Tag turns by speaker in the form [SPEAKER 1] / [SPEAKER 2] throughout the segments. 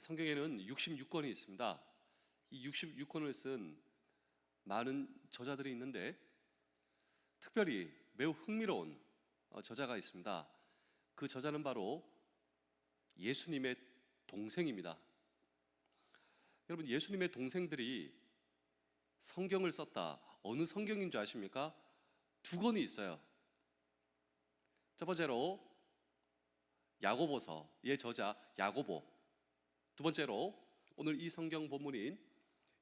[SPEAKER 1] 성경에는 66권이 있습니다. 이 66권을 쓴 많은 저자들이 있는데 특별히 매우 흥미로운 저자가 있습니다. 그 저자는 바로 예수님의 동생입니다. 여러분, 예수님의 동생들이 성경을 썼다. 어느 성경인 줄 아십니까? 두 권이 있어요. 첫 번째로 야고보서의 저자 야고보, 두 번째로 오늘 이 성경 본문인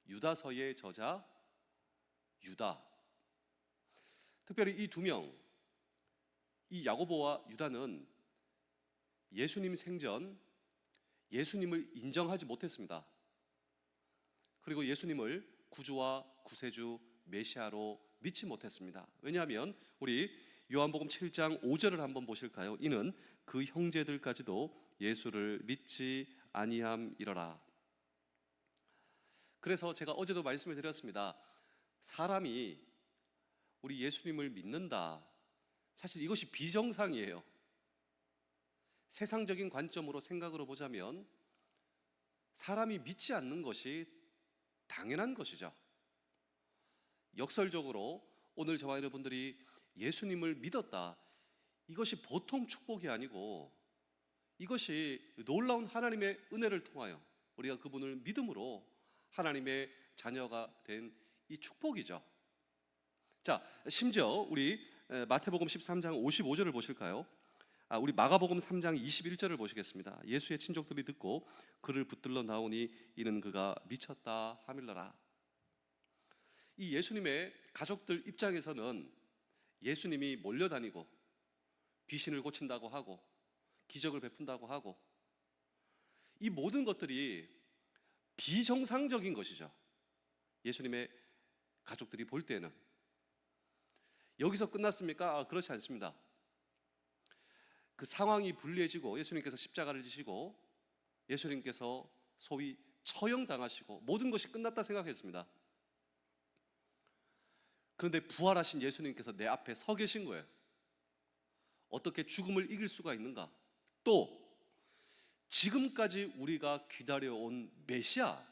[SPEAKER 1] 유다서의 저자 유다. 특별히 이 두 명, 이 야고보와 유다는 예수님 생전 예수님을 인정하지 못했습니다. 그리고 예수님을 구주와 구세주 메시아로 믿지 못했습니다. 왜냐하면 우리 요한복음 7장 5절을 한번 보실까요? 이는 그 형제들까지도 예수를 믿지 아니함이러라. 그래서 제가 어제도 말씀을 드렸습니다. 사람이 우리 예수님을 믿는다, 사실 이것이 비정상이에요. 세상적인 관점으로 생각으로 보자면 사람이 믿지 않는 것이 당연한 것이죠. 역설적으로 오늘 저와 여러분들이 예수님을 믿었다, 이것이 보통 축복이 아니고 이것이 놀라운 하나님의 은혜를 통하여 우리가 그분을 믿음으로 하나님의 자녀가 된 이 축복이죠. 자, 심지어 우리 마태복음 13장 55절을 보실까요? 우리 마가복음 3장 21절을 보시겠습니다. 예수의 친족들이 듣고 그를 붙들러 나오니 이는 그가 미쳤다 하밀러라. 이 예수님의 가족들 입장에서는 예수님이 몰려다니고 귀신을 고친다고 하고 기적을 베푼다고 하고 이 모든 것들이 비정상적인 것이죠. 예수님의 가족들이 볼 때는. 여기서 끝났습니까? 그렇지 않습니다. 그 상황이 불리해지고 예수님께서 십자가를 지시고 예수님께서 소위 처형당하시고 모든 것이 끝났다 생각했습니다. 그런데 부활하신 예수님께서 내 앞에 서 계신 거예요. 어떻게 죽음을 이길 수가 있는가? 또 지금까지 우리가 기다려온 메시아,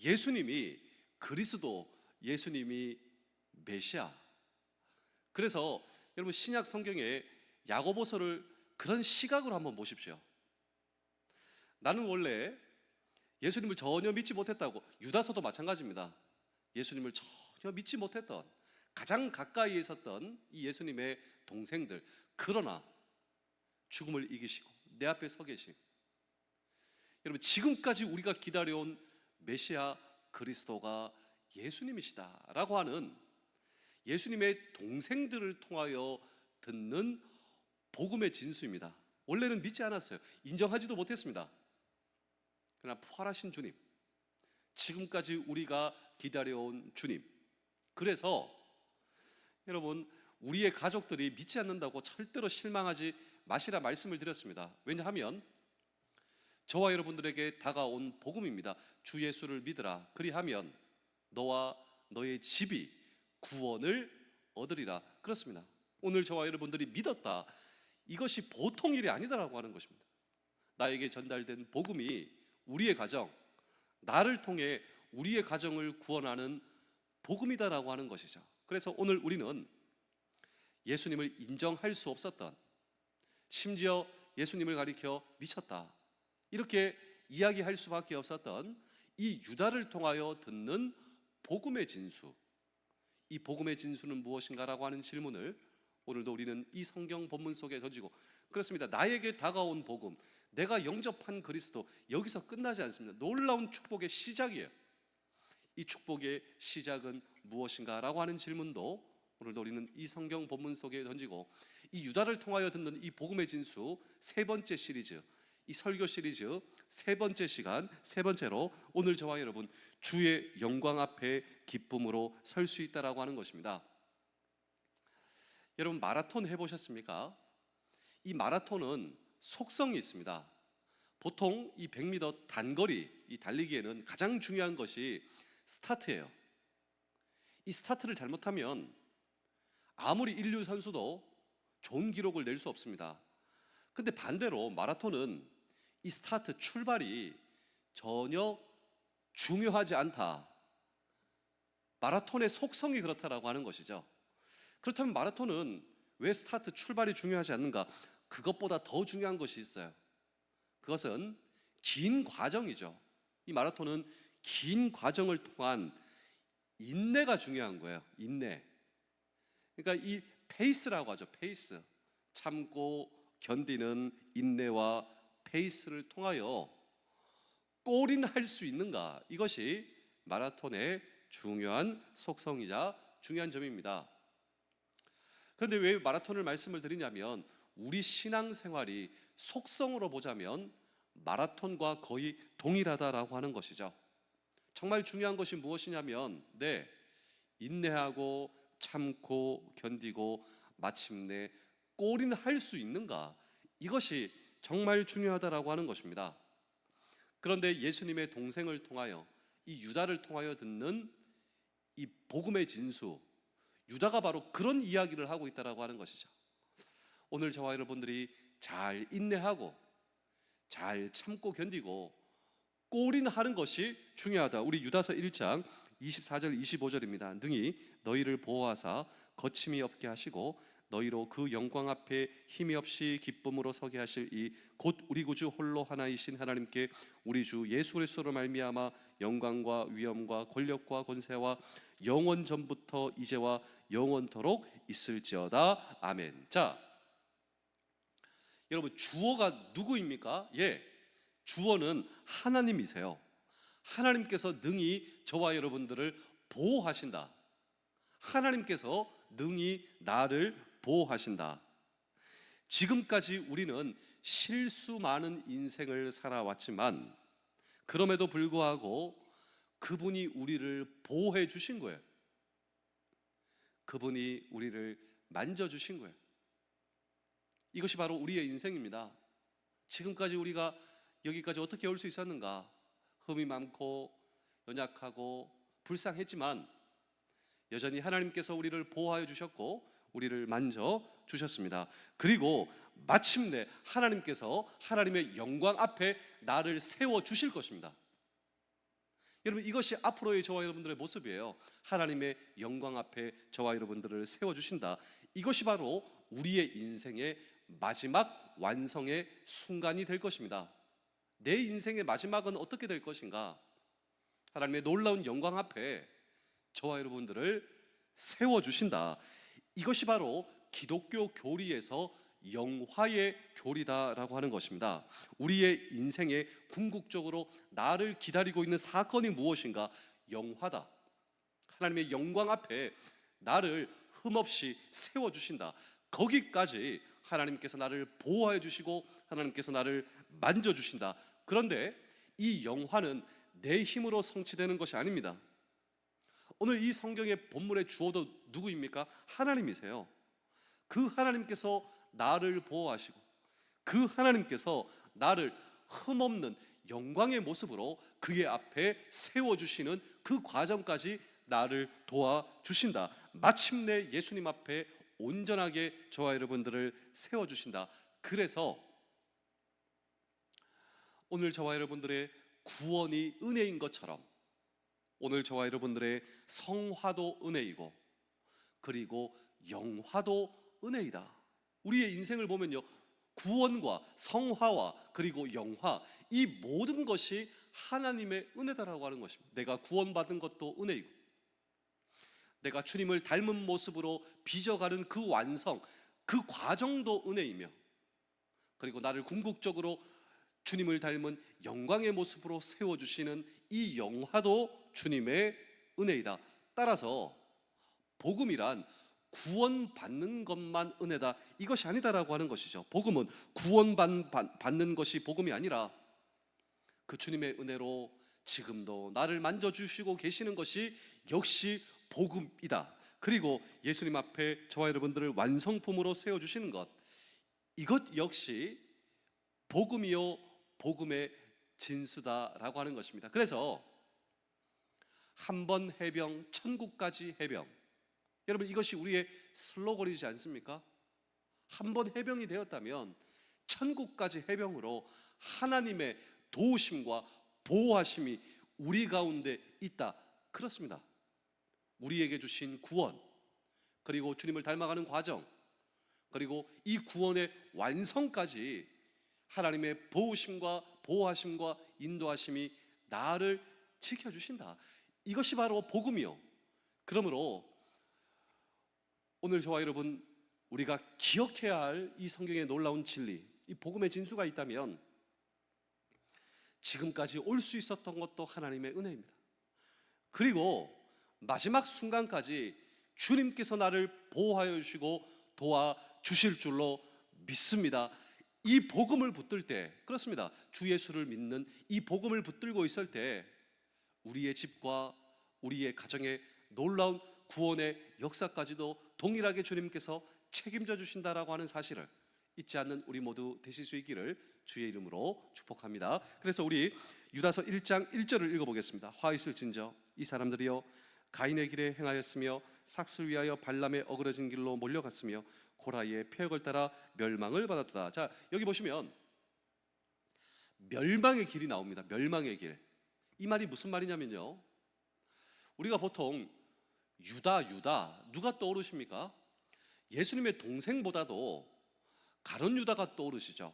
[SPEAKER 1] 예수님이 그리스도, 예수님이 메시아. 그래서 여러분, 신약 성경에 야고보서를 그런 시각으로 한번 보십시오. 나는 원래 예수님을 전혀 믿지 못했다고, 유다서도 마찬가지입니다. 예수님을 전혀 믿지 못했던, 가장 가까이에 있었던 이 예수님의 동생들, 그러나 죽음을 이기시고 내 앞에 서 계신, 여러분, 지금까지 우리가 기다려온 메시아 그리스도가 예수님이시다라고 하는 예수님의 동생들을 통하여 듣는 복음의 진수입니다. 원래는 믿지 않았어요. 인정하지도 못했습니다. 그러나 부활하신 주님, 지금까지 우리가 기다려온 주님, 그래서 여러분, 우리의 가족들이 믿지 않는다고 절대로 실망하지 마시라 말씀을 드렸습니다. 왜냐하면 저와 여러분들에게 다가온 복음입니다. 주 예수를 믿으라, 그리하면 너와 너의 집이 구원을 얻으리라. 그렇습니다. 오늘 저와 여러분들이 믿었다, 이것이 보통 일이 아니다라고 하는 것입니다. 나에게 전달된 복음이 우리의 가정, 나를 통해 우리의 가정을 구원하는 복음이다라고 하는 것이죠. 그래서 오늘 우리는 예수님을 인정할 수 없었던, 심지어 예수님을 가리켜 미쳤다, 이렇게 이야기할 수밖에 없었던 이 유다를 통하여 듣는 복음의 진수, 이 복음의 진수는 무엇인가라고 하는 질문을 오늘도 우리는 이 성경 본문 속에 던지고, 그렇습니다. 나에게 다가온 복음, 내가 영접한 그리스도, 여기서 끝나지 않습니다. 놀라운 축복의 시작이에요. 이 축복의 시작은 무엇인가라고 하는 질문도 오늘도 우리는 이 성경 본문 속에 던지고, 이 유다를 통하여 듣는 이 복음의 진수 세 번째 시리즈, 이 설교 시리즈 세 번째 시간, 세 번째로 오늘 저와 여러분, 주의 영광 앞에 기쁨으로 설 수 있다라고 하는 것입니다. 여러분, 마라톤 해보셨습니까? 이 마라톤은 속성이 있습니다. 보통 이 100m 단거리, 이 달리기에는 가장 중요한 것이 스타트예요. 이 스타트를 잘못하면 아무리 인류 선수도 좋은 기록을 낼 수 없습니다. 근데 반대로 마라톤은 이 스타트 출발이 전혀 중요하지 않다. 마라톤의 속성이 그렇다라고 하는 것이죠. 그렇다면 마라톤은 왜 스타트 출발이 중요하지 않는가? 그것보다 더 중요한 것이 있어요. 그것은 긴 과정이죠. 이 마라톤은 긴 과정을 통한 인내가 중요한 거예요. 인내. 그러니까 이 페이스라고 하죠. 페이스. 참고 견디는 인내와 페이스를 통하여 골인할 수 있는가? 이것이 마라톤의 중요한 속성이자 중요한 점입니다. 그런데 왜 마라톤을 말씀을 드리냐면 우리 신앙생활이 속성으로 보자면 마라톤과 거의 동일하다라고 하는 것이죠. 정말 중요한 것이 무엇이냐면 인내하고 참고 견디고 마침내 골인할 수 있는가? 이것이 정말 중요하다라고 하는 것입니다. 그런데 예수님의 동생을 통하여 이 유다를 통하여 듣는 이 복음의 진수, 유다가 바로 그런 이야기를 하고 있다라고 하는 것이죠. 오늘 저와 여러분들이 잘 인내하고 잘 참고 견디고 골인하는 것이 중요하다. 우리 유다서 1장 24절 25절입니다. 능히 너희를 보호하사 거침이 없게 하시고 너희로 그 영광 앞에 힘이 없이 기쁨으로 서게 하실 이 곧 우리 구주 홀로 하나이신 하나님께 우리 주 예수 그리스도로 말미암아 영광과 위엄과 권력과 권세와 영원 전부터 이제와 영원토록 있을지어다. 아멘. 자, 여러분 주어가 누구입니까? 주어는 하나님이세요. 하나님께서 능히 저와 여러분들을 보호하신다. 하나님께서 능히 나를 보호하신다. 지금까지 우리는 실수 많은 인생을 살아왔지만 그럼에도 불구하고 그분이 우리를 보호해 주신 거예요. 그분이 우리를 만져주신 거예요. 이것이 바로 우리의 인생입니다. 지금까지 우리가 여기까지 어떻게 올 수 있었는가? 흠이 많고 연약하고 불쌍했지만 여전히 하나님께서 우리를 보호하여 주셨고 우리를 만져 주셨습니다. 그리고 마침내 하나님께서 하나님의 영광 앞에 나를 세워 주실 것입니다. 여러분 이것이 앞으로의 저와 여러분들의 모습이에요. 하나님의 영광 앞에 저와 여러분들을 세워 주신다. 이것이 바로 우리의 인생의 마지막 완성의 순간이 될 것입니다. 내 인생의 마지막은 어떻게 될 것인가? 하나님의 놀라운 영광 앞에 저와 여러분들을 세워주신다. 이것이 바로 기독교 교리에서 영화의 교리다라고 하는 것입니다. 우리의 인생에 궁극적으로 나를 기다리고 있는 사건이 무엇인가? 영화다. 하나님의 영광 앞에 나를 흠없이 세워주신다. 거기까지 하나님께서 나를 보호해 주시고 하나님께서 나를 만져주신다. 그런데 이 영화는 내 힘으로 성취되는 것이 아닙니다. 오늘 이 성경의 본문의 주어도 누구입니까? 하나님이세요. 그 하나님께서 나를 보호하시고 그 하나님께서 나를 흠없는 영광의 모습으로 그의 앞에 세워주시는 그 과정까지 나를 도와주신다. 마침내 예수님 앞에 온전하게 저와 여러분들을 세워주신다. 그래서 오늘 저와 여러분들의 구원이 은혜인 것처럼 오늘 저와 여러분들의 성화도 은혜이고 그리고 영화도 은혜이다. 우리의 인생을 보면요, 구원과 성화와 그리고 영화, 이 모든 것이 하나님의 은혜다라고 하는 것입니다. 내가 구원받은 것도 은혜이고 내가 주님을 닮은 모습으로 빚어가는 그 완성, 그 과정도 은혜이며 그리고 나를 궁극적으로 주님을 닮은 영광의 모습으로 세워주시는 이 영화도 주님의 은혜이다. 따라서 복음이란 구원받는 것만 은혜다, 이것이 아니다라고 하는 것이죠. 복음은 구원받는 것이 복음이 아니라 그 주님의 은혜로 지금도 나를 만져주시고 계시는 것이 역시 복음이다. 그리고 예수님 앞에 저와 여러분들을 완성품으로 세워주시는 것, 이것 역시 복음이요 복음의 진수다라고 하는 것입니다. 그래서 한 번 해병 천국까지 해병, 여러분 이것이 우리의 슬로건이지 않습니까? 한 번 해병이 되었다면 천국까지 해병으로 하나님의 도우심과 보호하심이 우리 가운데 있다. 그렇습니다. 우리에게 주신 구원, 그리고 주님을 닮아가는 과정, 그리고 이 구원의 완성까지 하나님의 보호심과 보호하심과 인도하심이 나를 지켜주신다. 이것이 바로 복음이요. 그러므로 오늘 저와 여러분, 우리가 기억해야 할 이 성경의 놀라운 진리, 이 복음의 진수가 있다면 지금까지 올 수 있었던 것도 하나님의 은혜입니다. 그리고 마지막 순간까지 주님께서 나를 보호하여 주시고 도와주실 줄로 믿습니다. 이 복음을 붙들 때, 그렇습니다, 주 예수를 믿는 이 복음을 붙들고 있을 때 우리의 집과 우리의 가정의 놀라운 구원의 역사까지도 동일하게 주님께서 책임져 주신다라고 하는 사실을 잊지 않는 우리 모두 되실 수 있기를 주의 이름으로 축복합니다. 그래서 우리 유다서 1장 1절을 읽어보겠습니다. 화 있을진저 이 사람들이여 가인의 길에 행하였으며 삭슬 위하여 발람의 어그러진 길로 몰려갔으며 고라의 폐역을 따라 멸망을 받았도다. 자, 여기 보시면 멸망의 길이 나옵니다. 멸망의 길. 이 말이 무슨 말이냐면요, 우리가 보통 유다 누가 떠오르십니까? 예수님의 동생보다도 가룟 유다가 떠오르시죠.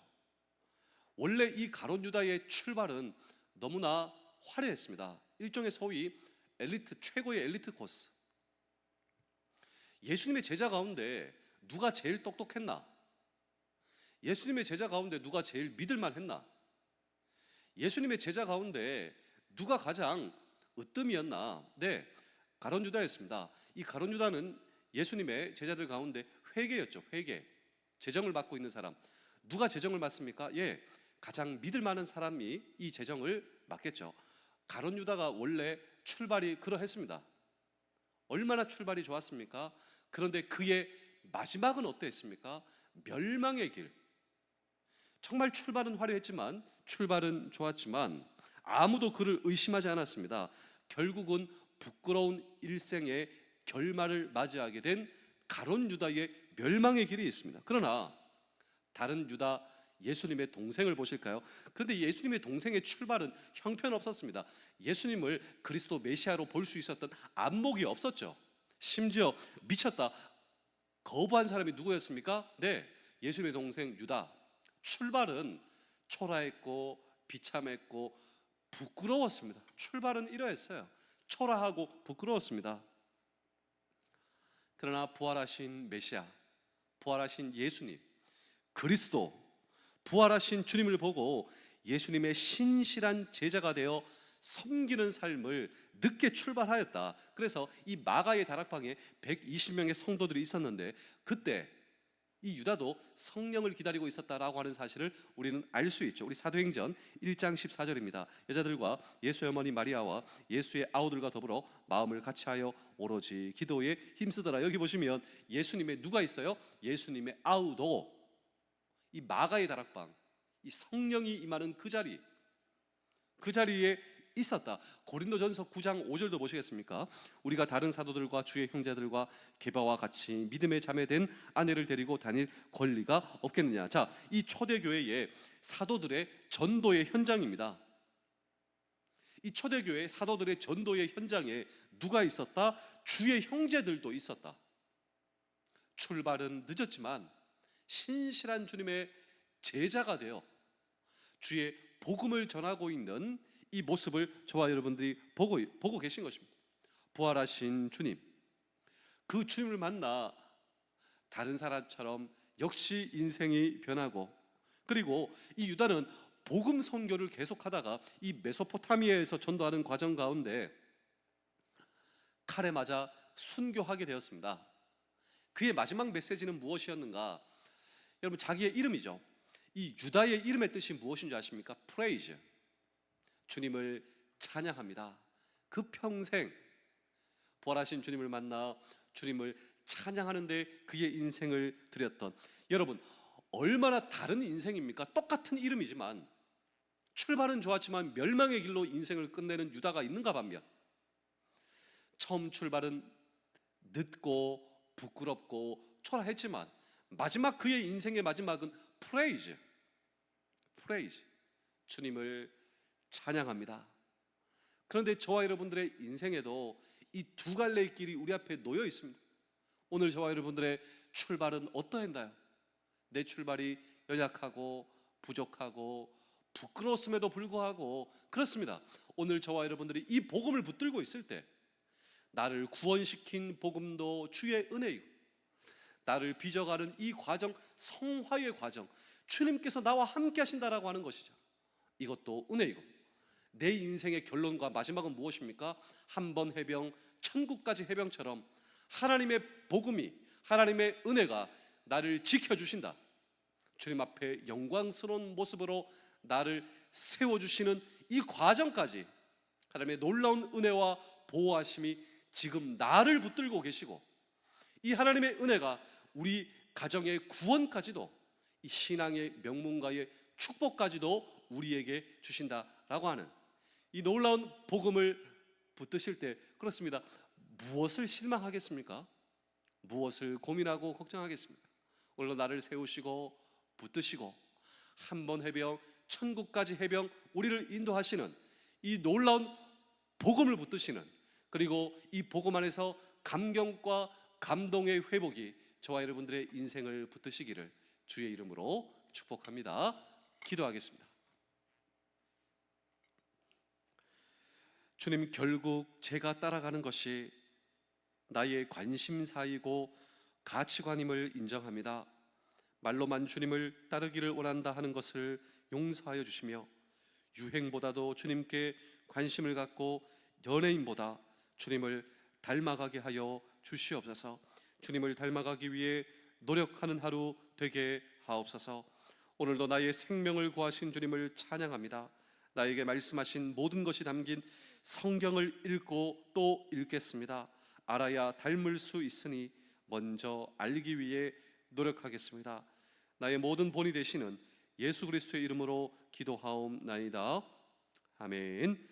[SPEAKER 1] 원래 이 가룟 유다의 출발은 너무나 화려했습니다. 일종의 소위 엘리트, 최고의 엘리트 코스. 예수님의 제자 가운데 누가 제일 똑똑했나? 예수님의 제자 가운데 누가 제일 믿을만 했나? 예수님의 제자 가운데 누가 가장 으뜸이었나? 네, 가룟 유다였습니다. 이 가룟 유다는 예수님의 제자들 가운데 회계였죠. 회계, 재정을 맡고 있는 사람. 누가 재정을 맡습니까? 예, 가장 믿을 만한 사람이 이 재정을 맡겠죠. 가룟 유다가 원래 출발이 그러했습니다. 얼마나 출발이 좋았습니까? 그런데 그의 마지막은 어땠습니까? 멸망의 길. 정말 출발은 화려했지만, 출발은 좋았지만 아무도 그를 의심하지 않았습니다. 결국은 부끄러운 일생의 결말을 맞이하게 된 가룟 유다의 멸망의 길이 있습니다. 그러나 다른 유다, 예수님의 동생을 보실까요? 그런데 예수님의 동생의 출발은 형편없었습니다. 예수님을 그리스도 메시아로 볼 수 있었던 안목이 없었죠. 심지어 미쳤다, 거부한 사람이 누구였습니까? 네, 예수님의 동생 유다. 출발은 초라했고 비참했고 부끄러웠습니다. 출발은 이러했어요. 초라하고 부끄러웠습니다. 그러나 부활하신 메시아, 부활하신 예수님, 그리스도, 부활하신 주님을 보고 예수님의 신실한 제자가 되어 섬기는 삶을 늦게 출발하였다. 그래서 이 마가의 다락방에 120명의 성도들이 있었는데 그때 이 유다도 성령을 기다리고 있었다라고 하는 사실을 우리는 알 수 있죠. 우리 사도행전 1장 14절입니다. 여자들과 예수의 어머니 마리아와 예수의 아우들과 더불어 마음을 같이하여 오로지 기도에 힘쓰더라. 여기 보시면 예수님의 누가 있어요? 예수님의 아우도 이 마가의 다락방, 이 성령이 임하는 그 자리에 있었다. 고린도전서 9장 5절도 보시겠습니까? 우리가 다른 사도들과 주의 형제들과 게바와 같이 믿음의 자매된 아내를 데리고 다닐 권리가 없겠느냐. 자, 이 초대교회의 사도들의 전도의 현장입니다. 이 초대교회 사도들의 전도의 현장에 누가 있었다? 주의 형제들도 있었다. 출발은 늦었지만 신실한 주님의 제자가 되어 주의 복음을 전하고 있는 이 모습을 저와 여러분들이 보고 계신 것입니다. 부활하신 주님, 그 주님을 만나 다른 사람처럼 역시 인생이 변하고, 그리고 이 유다는 복음 선교를 계속하다가 이 메소포타미아에서 전도하는 과정 가운데 칼에 맞아 순교하게 되었습니다. 그의 마지막 메시지는 무엇이었는가? 여러분, 자기의 이름이죠. 이 유다의 이름의 뜻이 무엇인지 아십니까? 프레이즈, 주님을 찬양합니다. 그 평생 부활하신 주님을 만나 주님을 찬양하는 데 그의 인생을 드렸던, 여러분 얼마나 다른 인생입니까? 똑같은 이름이지만 출발은 좋았지만 멸망의 길로 인생을 끝내는 유다가 있는가 반면, 처음 출발은 늦고 부끄럽고 초라했지만 마지막 그의 인생의 마지막은 프레이즈. 주님을 찬양합니다. 그런데 저와 여러분들의 인생에도 이 두 갈래의 길이 우리 앞에 놓여 있습니다. 오늘 저와 여러분들의 출발은 어떠했나요? 내 출발이 연약하고 부족하고 부끄러웠음에도 불구하고 그렇습니다. 오늘 저와 여러분들이 이 복음을 붙들고 있을 때 나를 구원시킨 복음도 주의 은혜이고, 나를 빚어가는 이 과정, 성화의 과정, 주님께서 나와 함께 하신다라고 하는 것이죠. 이것도 은혜이고, 내 인생의 결론과 마지막은 무엇입니까? 한 번 해병 천국까지 해병처럼 하나님의 복음이, 하나님의 은혜가 나를 지켜주신다. 주님 앞에 영광스러운 모습으로 나를 세워주시는 이 과정까지 하나님의 놀라운 은혜와 보호하심이 지금 나를 붙들고 계시고, 이 하나님의 은혜가 우리 가정의 구원까지도, 이 신앙의 명문가의 축복까지도 우리에게 주신다라고 하는 이 놀라운 복음을 붙드실 때, 그렇습니다, 무엇을 실망하겠습니까? 무엇을 고민하고 걱정하겠습니까? 오늘도 나를 세우시고 붙드시고 한 번 해병 천국까지 해병 우리를 인도하시는 이 놀라운 복음을 붙드시는, 그리고 이 복음 안에서 감격과 감동의 회복이 저와 여러분들의 인생을 붙드시기를 주의 이름으로 축복합니다. 기도하겠습니다. 주님, 결국 제가 따라가는 것이 나의 관심사이고 가치관임을 인정합니다. 말로만 주님을 따르기를 원한다 하는 것을 용서하여 주시며, 유행보다도 주님께 관심을 갖고 연예인보다 주님을 닮아가게 하여 주시옵소서. 주님을 닮아가기 위해 노력하는 하루 되게 하옵소서. 오늘도 나의 생명을 구하신 주님을 찬양합니다. 나에게 말씀하신 모든 것이 담긴 성경을 읽고 또 읽겠습니다. 알아야 닮을 수 있으니 먼저 알기 위해 노력하겠습니다. 나의 모든 본이 되시는 예수 그리스도의 이름으로 기도하옵나이다. 아멘.